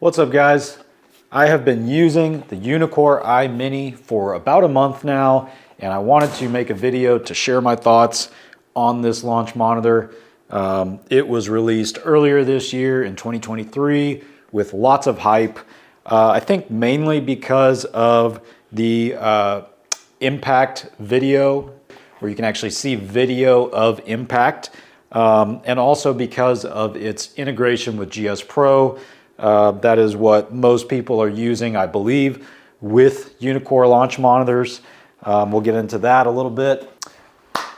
What's up, guys? I have been using the Uneekor i-mini for about a month now, and I wanted to make a video to share my thoughts on this launch monitor. It was released earlier this year in 2023 with lots of hype. I think mainly because of the impact video, where you can actually see video of impact, and also because of its integration with GCPRO. That is what most people are using, I believe, with Uneekor launch monitors. We'll get into that a little bit.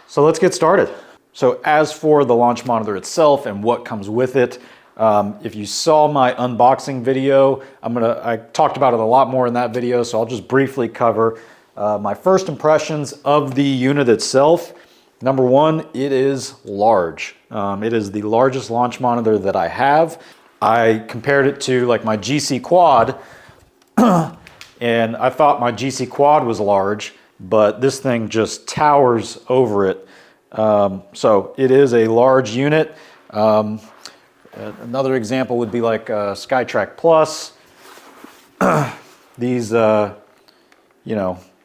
So let's get started. So as for the launch monitor itself and what comes with it, if you saw my unboxing video, I talked about it a lot more in that video, so I'll just briefly cover my first impressions of the unit itself. Number one, it is large. It is the largest launch monitor that I have. I compared it to like my GCQuad, and I thought my GCQuad was large, but this thing just towers over it. So it is a large unit. Another example would be like SkyTrack Plus. These, not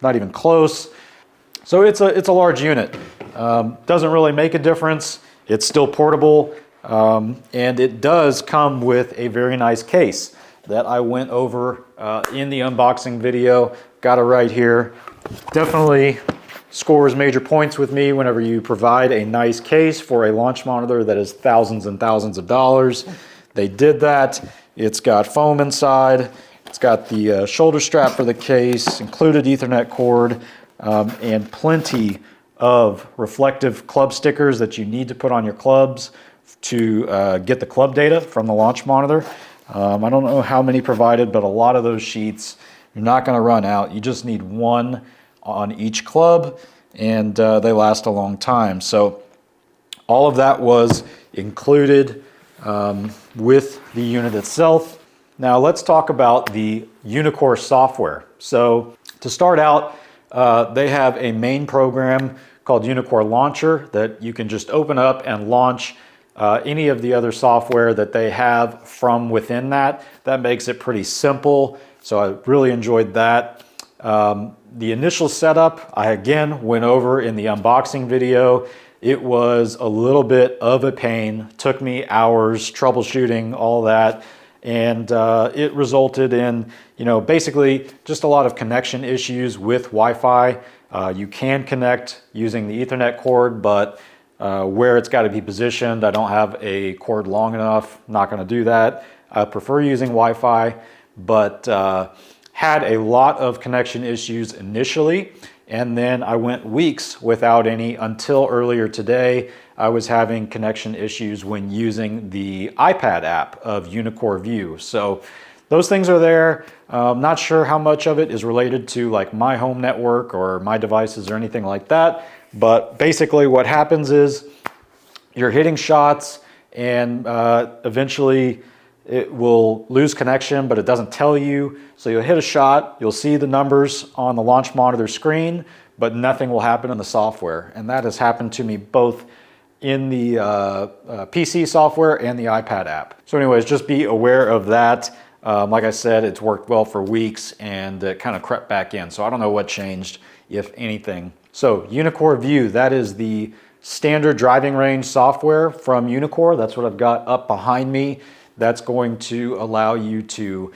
even close. So it's a large unit. Doesn't really make a difference. It's still portable. And it does come with a very nice case that I went over in the unboxing video. Got it right here. Definitely scores major points with me whenever you provide a nice case for a launch monitor that is thousands and thousands of dollars. They did that. It's got foam inside. It's got the shoulder strap for the case, included Ethernet cord, and plenty of reflective club stickers that you need to put on your clubs to get the club data from the launch monitor. I don't know how many provided, but a lot of those sheets, you're not going to run out. You just need one on each club, and they last a long time. So all of that was included with the unit itself. Now let's talk about the Uneekor software. So to start out, they have a main program called Uneekor Launcher that you can just open up and launch any of the other software that they have from within that. That makes it pretty simple. So I really enjoyed that. The initial setup, I again went over in the unboxing video. It was a little bit of a pain. Took me hours troubleshooting all that. And it resulted in, basically just a lot of connection issues with Wi-Fi. You can connect using the Ethernet cord, but where it's got to be positioned, I don't have a cord long enough. Not going to do that. I prefer using Wi-Fi, but had a lot of connection issues initially, and then I went weeks without any until earlier today. I was having connection issues when using the iPad app of Uneekor View. So those things are there. Not sure how much of it is related to like my home network or my devices or anything like that. But basically what happens is you're hitting shots, and eventually it will lose connection, but it doesn't tell you. So you'll hit a shot, you'll see the numbers on the launch monitor screen, but nothing will happen in the software. And that has happened to me both in the PC software and the iPad app. So anyways, just be aware of that. Like I said, it's worked well for weeks, and it kind of crept back in. So I don't know what changed, if anything. So Uneekor View, that is the standard driving range software from Uneekor. That's what I've got up behind me. That's going to allow you to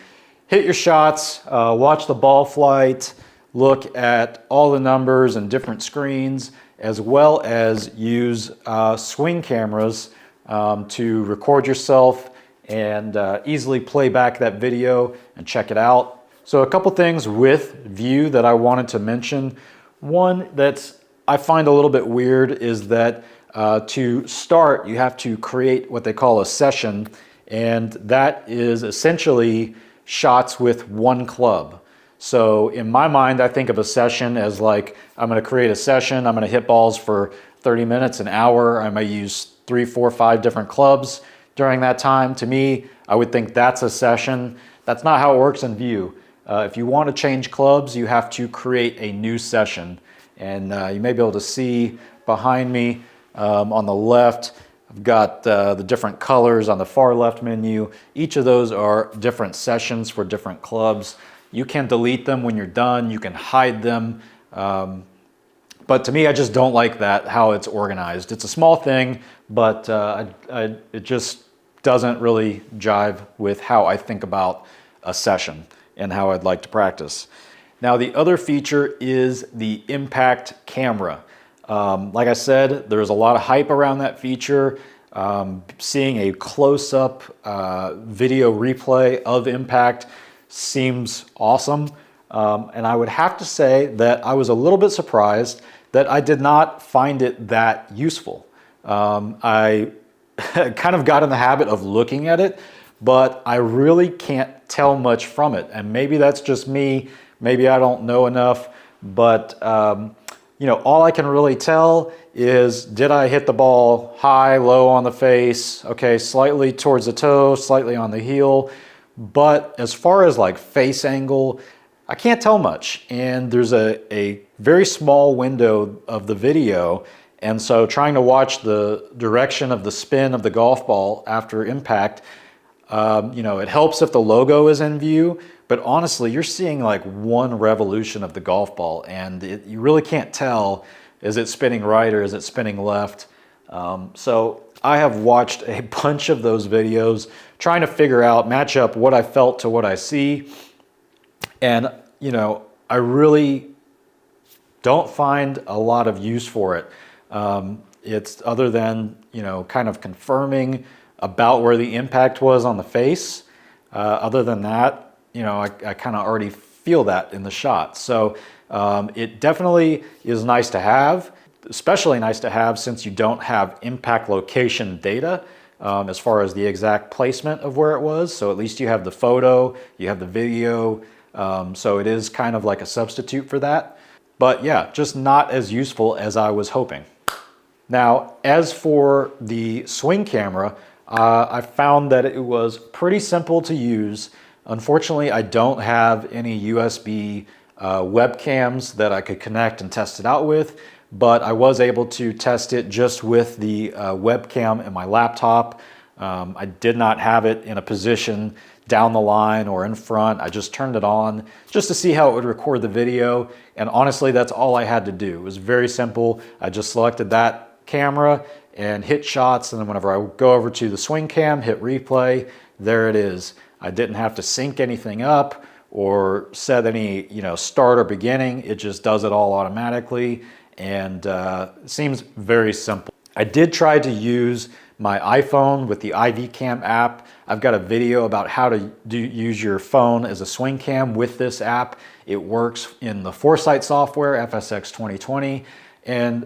hit your shots, watch the ball flight, look at all the numbers and different screens, as well as use swing cameras to record yourself and easily play back that video and check it out. So a couple things with View that I wanted to mention. One that I find a little bit weird is that to start, you have to create what they call a session, and that is essentially shots with one club. So in my mind, I think of a session as like, I'm going to create a session, I'm going to hit balls for 30 minutes, an hour, I might use 3, 4, 5 different clubs during that time. To me, I would think that's a session. That's not how it works in View. If you want to change clubs, you have to create a new session. And you may be able to see behind me on the left, I've got the different colors on the far left menu. Each of those are different sessions for different clubs. You can delete them when you're done. You can hide them. But to me, I just don't like that, how it's organized. It's a small thing, but it just doesn't really jive with how I think about a session and how I'd like to practice. Now, the other feature is the impact camera. Like I said, there's a lot of hype around that feature. Seeing a close-up video replay of impact seems awesome. And I would have to say that I was a little bit surprised that I did not find it that useful. I kind of got in the habit of looking at it, but I really can't tell much from it. And maybe that's just me, maybe I don't know enough, but you know, all I can really tell is, did I hit the ball high, low on the face, okay, slightly towards the toe, slightly on the heel, but as far as like face angle, I can't tell much. And there's a very small window of the video, and so trying to watch the direction of the spin of the golf ball after impact, you know, it helps if the logo is in view, but honestly, you're seeing like one revolution of the golf ball, and you really can't tell, is it spinning right or is it spinning left? So I have watched a bunch of those videos trying to figure out, match up what I felt to what I see. And, you know, I really don't find a lot of use for it. It's other than, you know, kind of confirming about where the impact was on the face. Other than that, you know, I kind of already feel that in the shot. So it definitely is nice to have, especially nice to have since you don't have impact location data as far as the exact placement of where it was. So at least you have the photo, you have the video. So it is kind of like a substitute for that. But yeah, just not as useful as I was hoping. Now, as for the swing camera, I found that it was pretty simple to use. Unfortunately, I don't have any USB webcams that I could connect and test it out with, but I was able to test it just with the webcam in my laptop. I did not have it in a position down the line or in front. I just turned it on just to see how it would record the video. And honestly, that's all I had to do. It was very simple. I just selected that camera and hit shots. And then whenever I go over to the swing cam, hit replay, there it is. I didn't have to sync anything up or set any, you know, start or beginning. It just does it all automatically. And it seems very simple. I did try to use my iPhone with the IV Cam app. I've got a video about how to use your phone as a swing cam with this app. It works in the Foresight software, FSX 2020. And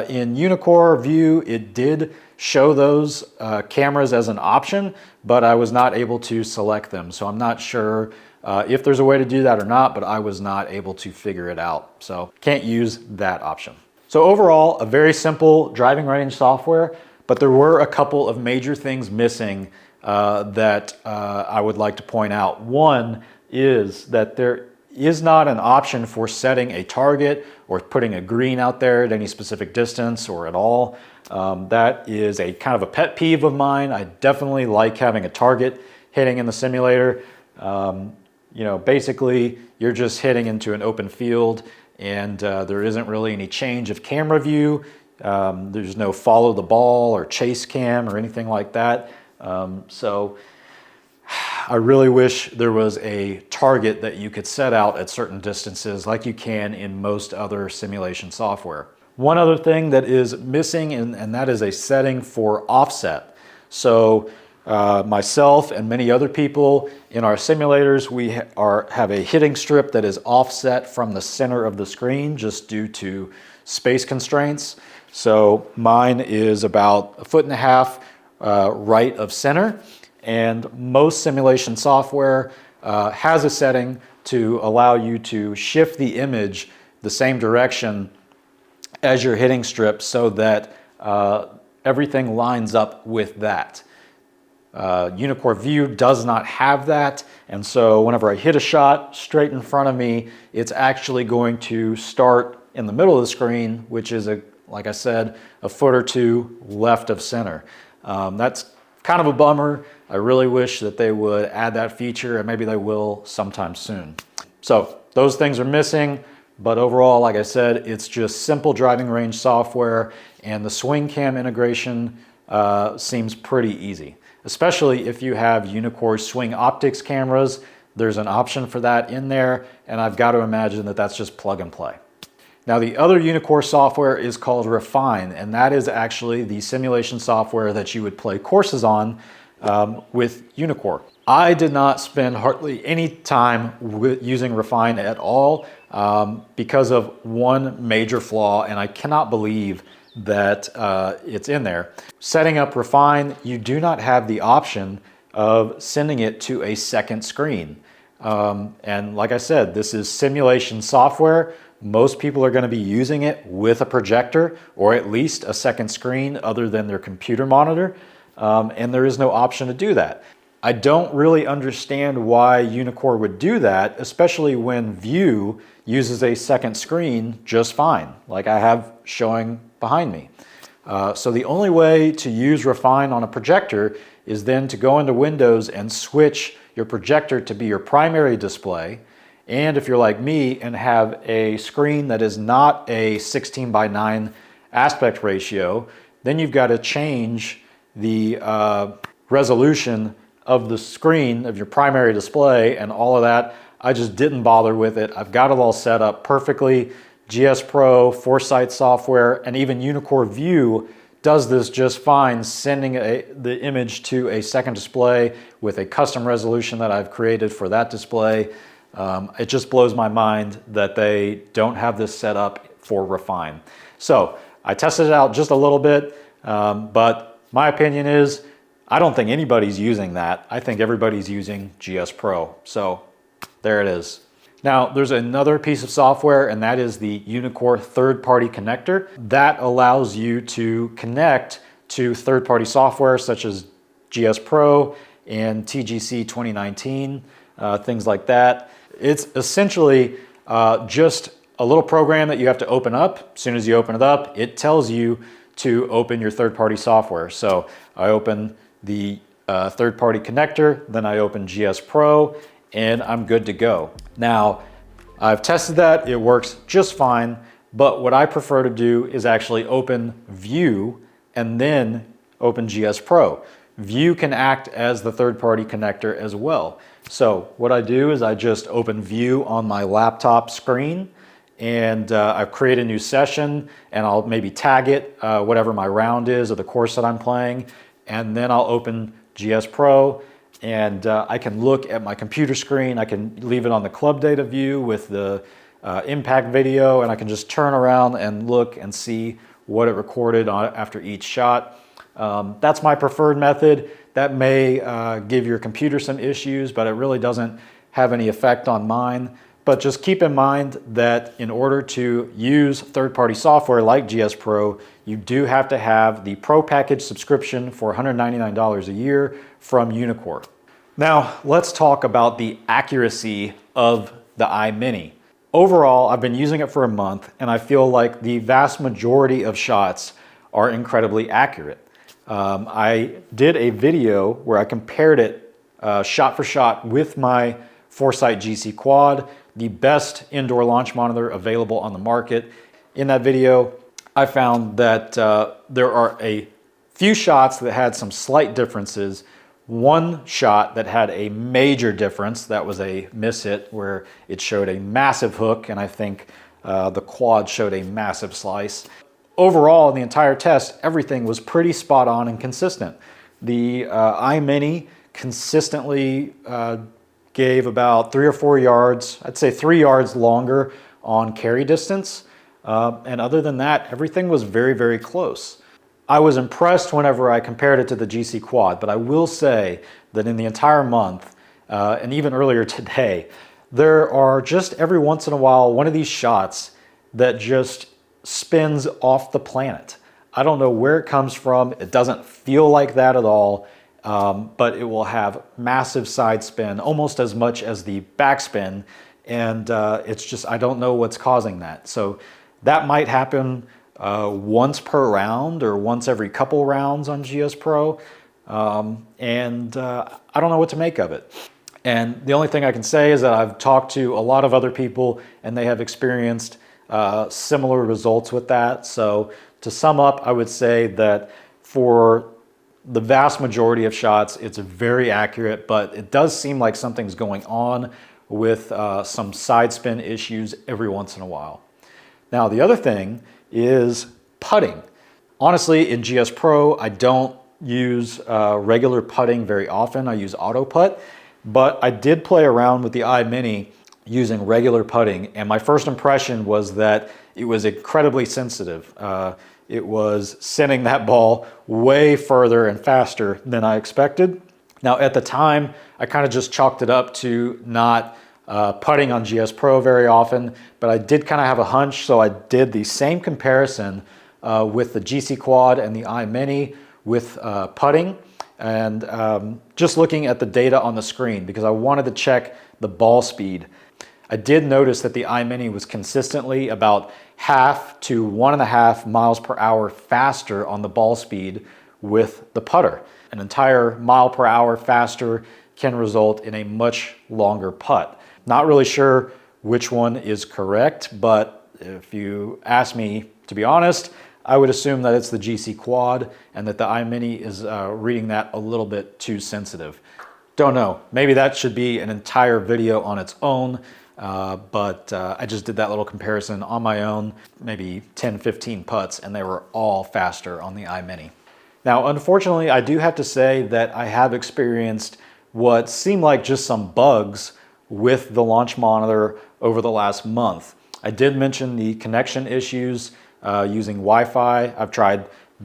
in Uneekor view, it did show those cameras as an option, but I was not able to select them. So I'm not sure if there's a way to do that or not, but I was not able to figure it out. So can't use that option. So overall, a very simple driving range software, but there were a couple of major things missing that I would like to point out. One is that there is not an option for setting a target or putting a green out there at any specific distance or at all. That is a kind of a pet peeve of mine. I definitely like having a target hitting in the simulator. You know, basically you're just hitting into an open field, and there isn't really any change of camera view. There's no follow the ball or chase cam or anything like that. So I really wish there was a target that you could set out at certain distances like you can in most other simulation software. One other thing that is missing, and that is a setting for offset. So myself and many other people in our simulators, we have a hitting strip that is offset from the center of the screen just due to space constraints. So mine is about 1.5 feet right of center, and most simulation software has a setting to allow you to shift the image the same direction as your hitting strip so that everything lines up with that. Uneekor View does not have that, and so whenever I hit a shot straight in front of me, it's actually going to start in the middle of the screen, which is, like I said, 1 or 2 feet left of center. That's kind of a bummer. I really wish that they would add that feature, and maybe they will sometime soon. So those things are missing, but overall, like I said, it's just simple driving range software, and the swing cam integration seems pretty easy, especially if you have Uneekor swing optics cameras. There's an option for that in there, and I've got to imagine that that's just plug and play. Now, the other Uneekor software is called Refine, and that is actually the simulation software that you would play courses on with Uneekor. I did not spend hardly any time using Refine at all because of one major flaw, and I cannot believe that it's in there. Setting up Refine, you do not have the option of sending it to a second screen. And like I said, this is simulation software. Most people are going to be using it with a projector or at least a second screen other than their computer monitor. And there is no option to do that. I don't really understand why Uneekor would do that, especially when View uses a second screen just fine, like I have showing behind me. So the only way to use Refine on a projector is then to go into Windows and switch your projector to be your primary display. And if you're like me and have a screen that is not a 16:9 aspect ratio, then you've got to change the resolution of the screen of your primary display and all of that. I just didn't bother with it. I've got it all set up perfectly. GSPro, Foresight software, and even Uneekor View does this just fine, sending the image to a second display with a custom resolution that I've created for that display. It just blows my mind that they don't have this set up for Refine. So I tested it out just a little bit, but my opinion is I don't think anybody's using that. I think everybody's using GSPro. So there it is. Now, there's another piece of software, and that is the Uneekor third-party connector. That allows you to connect to third-party software such as GSPro and TGC 2019, things like that. It's essentially just a little program that you have to open up. As soon as you open it up, it tells you to open your third-party software. So I open the third-party connector, then I open GSPro, and I'm good to go. Now, I've tested that, it works just fine, but what I prefer to do is actually open View and then open GSPro. View can act as the third-party connector as well. So what I do is I just open View on my laptop screen, and I create a new session, and I'll maybe tag it, whatever my round is of the course that I'm playing, and then I'll open GSPro, and I can look at my computer screen. I can leave it on the club data view with the impact video, and I can just turn around and look and see what it recorded after each shot. That's my preferred method. That may give your computer some issues, but it really doesn't have any effect on mine. But just keep in mind that in order to use third-party software like GSPro, you do have to have the Pro Package subscription for $199 a year from Uneekor. Now, let's talk about the accuracy of the iMini. Overall, I've been using it for a month, and I feel like the vast majority of shots are incredibly accurate. I did a video where I compared it shot for shot with my Foresight GC3, the best indoor launch monitor available on the market. In that video, I found that there are a few shots that had some slight differences. One shot that had a major difference, that was a miss hit where it showed a massive hook, and I think the quad showed a massive slice. Overall, in the entire test, everything was pretty spot on and consistent. The iMini consistently gave about 3 or 4 yards, I'd say 3 yards longer on carry distance. And other than that, everything was very, very close. I was impressed whenever I compared it to the GCQuad, but I will say that in the entire month, and even earlier today, there are just every once in a while one of these shots that just spins off the planet. I don't know where it comes from. It doesn't feel like that at all. But it will have massive side spin, almost as much as the backspin, and it's just, I don't know what's causing that. So that might happen once per round or once every couple rounds on GSPRO. I don't know what to make of it. And the only thing I can say is that I've talked to a lot of other people and they have experienced similar results with that. So to sum up, I would say that for the vast majority of shots, it's very accurate, but it does seem like something's going on with some side spin issues every once in a while. Now, the other thing is putting. Honestly, in GSPRO, I don't use regular putting very often. I use auto putt, but I did play around with the iMini using regular putting, and my first impression was that it was incredibly sensitive. It was sending that ball way further and faster than I expected. Now, at the time, I kind of just chalked it up to not putting on GSPRO very often, but I did kind of have a hunch, so I did the same comparison with the GCQuad and the iMini with putting, and just looking at the data on the screen because I wanted to check the ball speed. I did notice that the iMini was consistently about 0.5 to 1.5 miles per hour faster on the ball speed with the putter. An entire mile per hour faster can result in a much longer putt. Not really sure which one is correct, but if you ask me, to be honest, I would assume that it's the GCQuad and that the iMini is reading that a little bit too sensitive. Don't know, maybe that should be an entire video on its own. But I just did that little comparison on my own, maybe 10, 15 putts, and they were all faster on the iMini. Now, unfortunately, I do have to say that I have experienced what seemed like just some bugs with the launch monitor over the last month. I did mention the connection issues using Wi-Fi. I've tried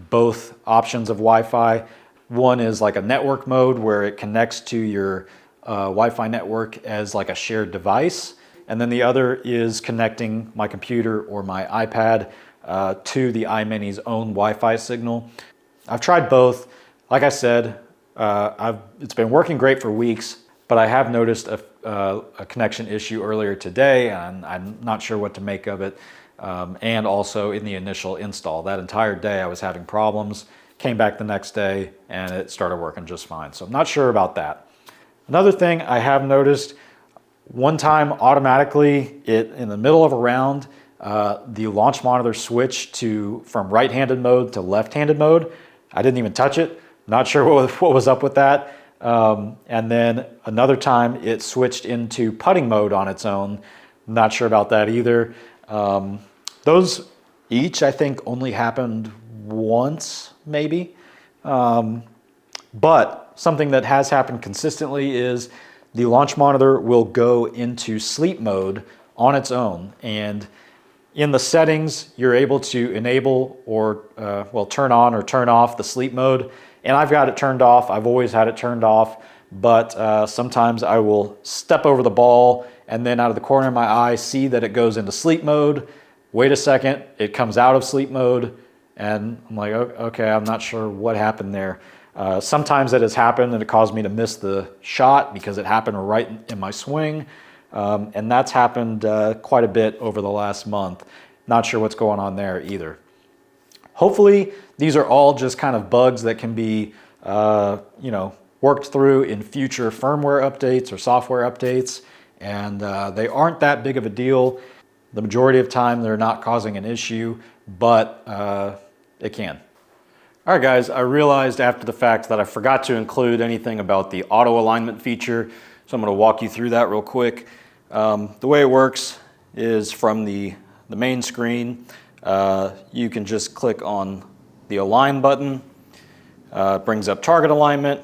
both options of Wi-Fi. One is like a network mode where it connects to your Wi-Fi network as like a shared device. And then the other is connecting my computer or my iPad to the iMini's own Wi-Fi signal. I've tried both. Like I said, it's been working great for weeks, but I have noticed a connection issue earlier today, and I'm not sure what to make of it. And also in the initial install. That entire day I was having problems, came back the next day, and it started working just fine. So I'm not sure about that. Another thing I have noticed, one time automatically, in the middle of a round, the launch monitor switched from right-handed mode to left-handed mode. I didn't even touch it. Not sure what was up with that. And then another time it switched into putting mode on its own. Not sure about that either. Those each, I think, only happened once, maybe. But something that has happened consistently is the launch monitor will go into sleep mode on its own. And in the settings, you're able to enable or, turn on or turn off the sleep mode. And I've got it turned off. I've always had it turned off. But sometimes I will step over the ball and then out of the corner of my eye see that it goes into sleep mode. Wait a second, it comes out of sleep mode. And I'm like, okay, I'm not sure what happened there. Sometimes that has happened and it caused me to miss the shot because it happened right in my swing. And that's happened quite a bit over the last month. Not sure what's going on there either. Hopefully, these are all just kind of bugs that can be, worked through in future firmware updates or software updates. And they aren't that big of a deal. The majority of time, they're not causing an issue, but it can. All right, guys, I realized after the fact that I forgot to include anything about the auto alignment feature, so I'm going to walk you through that real quick. The way it works is from the main screen, you can just click on the align button. It brings up target alignment.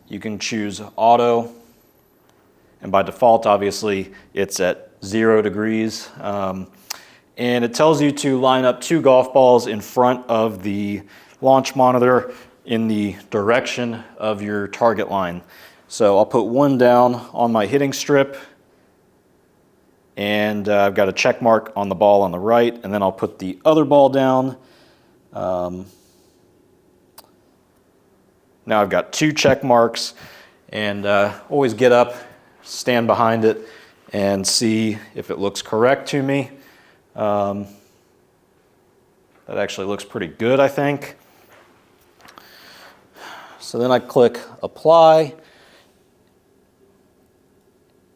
You can choose auto, and by default, obviously, it's at 0 degrees. And it tells you to line up 2 golf balls in front of the launch monitor in the direction of your target line. So I'll put one down on my hitting strip, and I've got a check mark on the ball on the right, and then I'll put the other ball down. Now I've got 2 check marks, and always get up, stand behind it, and see if it looks correct to me. That actually looks pretty good, I think. So then I click apply,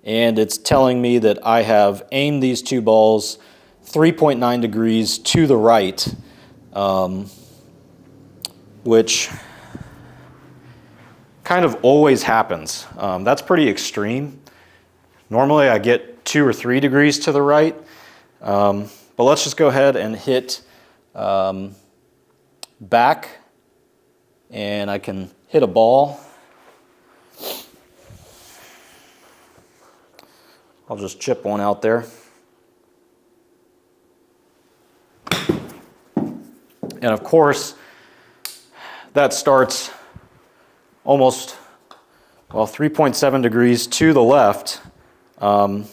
and it's telling me that I have aimed these two balls 3.9 degrees to the right, which kind of always happens. That's pretty extreme. Normally I get 2 or 3 degrees to the right, but let's just go ahead and hit back, and I can hit a ball. I'll just chip one out there. And of course, that starts almost, well, 3.7 degrees to the left. And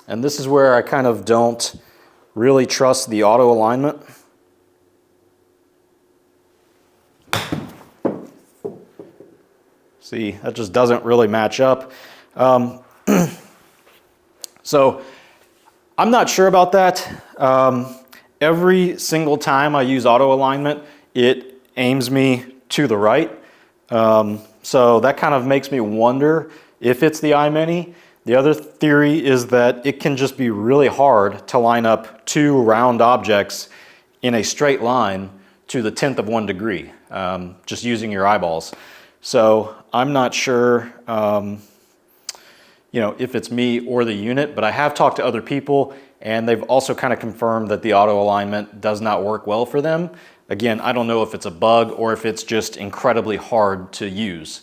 this is where I kind of don't really trust the auto alignment. See, that just doesn't really match up. So I'm not sure about that. Every single time I use auto alignment, it aims me to the right. So that kind of makes me wonder if it's the iMini. The other theory is that it can just be really hard to line up two round objects in a straight line to the 1/10 of 1 degree, just using your eyeballs. So I'm not sure if it's me or the unit, but I have talked to other people, and they've also kind of confirmed that the auto alignment does not work well for them. Again, I don't know if it's a bug or if it's just incredibly hard to use.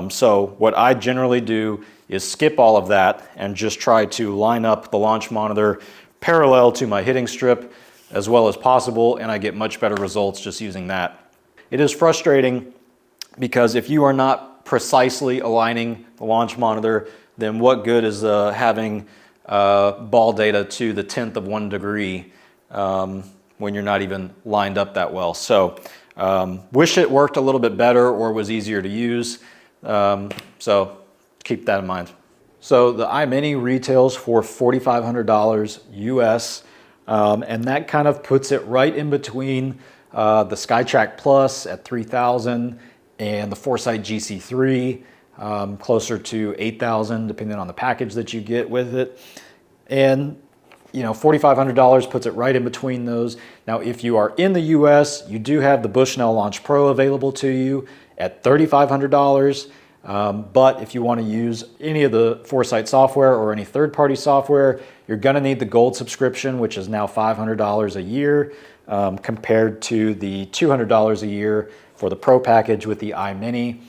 So what I generally do is skip all of that and just try to line up the launch monitor parallel to my hitting strip as well as possible, and I get much better results just using that. It is frustrating because if you are not precisely aligning the launch monitor, then what good is having ball data to the 1/10 of 1 degree when you're not even lined up that well. So wish it worked a little bit better or was easier to use. So keep that in mind. So the iMini retails for $4,500 US, and that kind of puts it right in between the SkyTrack Plus at $3,000 and the Foresight GC3, closer to $8,000 depending on the package that you get with it. And $4,500 puts it right in between those. Now, if you are in the US, you do have the Bushnell Launch Pro available to you at $3,500. But if you want to use any of the Foresight software or any third-party software, you're going to need the gold subscription, which is now $500 a year, compared to the $200 a year for the Pro package with the iMini.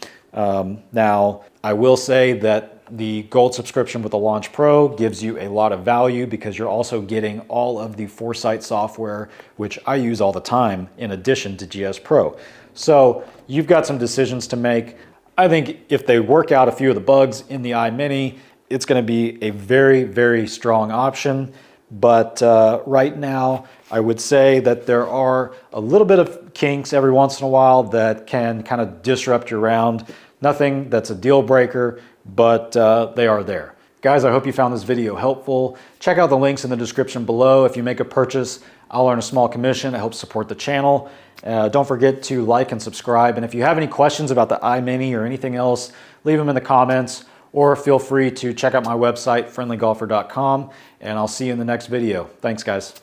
Now, I will say that the gold subscription with the Launch Pro gives you a lot of value because you're also getting all of the Foresight software, which I use all the time, in addition to GS Pro. So you've got some decisions to make. I think if they work out a few of the bugs in the iMini, it's going to be a very, very strong option. But right now, I would say that there are a little bit of kinks every once in a while that can kind of disrupt your round. Nothing that's a deal breaker, but they are there. Guys, I hope you found this video helpful. Check out the links in the description below. If you make a purchase, I'll earn a small commission. It helps support the channel. Don't forget to like and subscribe. And if you have any questions about the iMini or anything else, leave them in the comments, or feel free to check out my website, friendlygolfer.com, and I'll see you in the next video. Thanks, guys.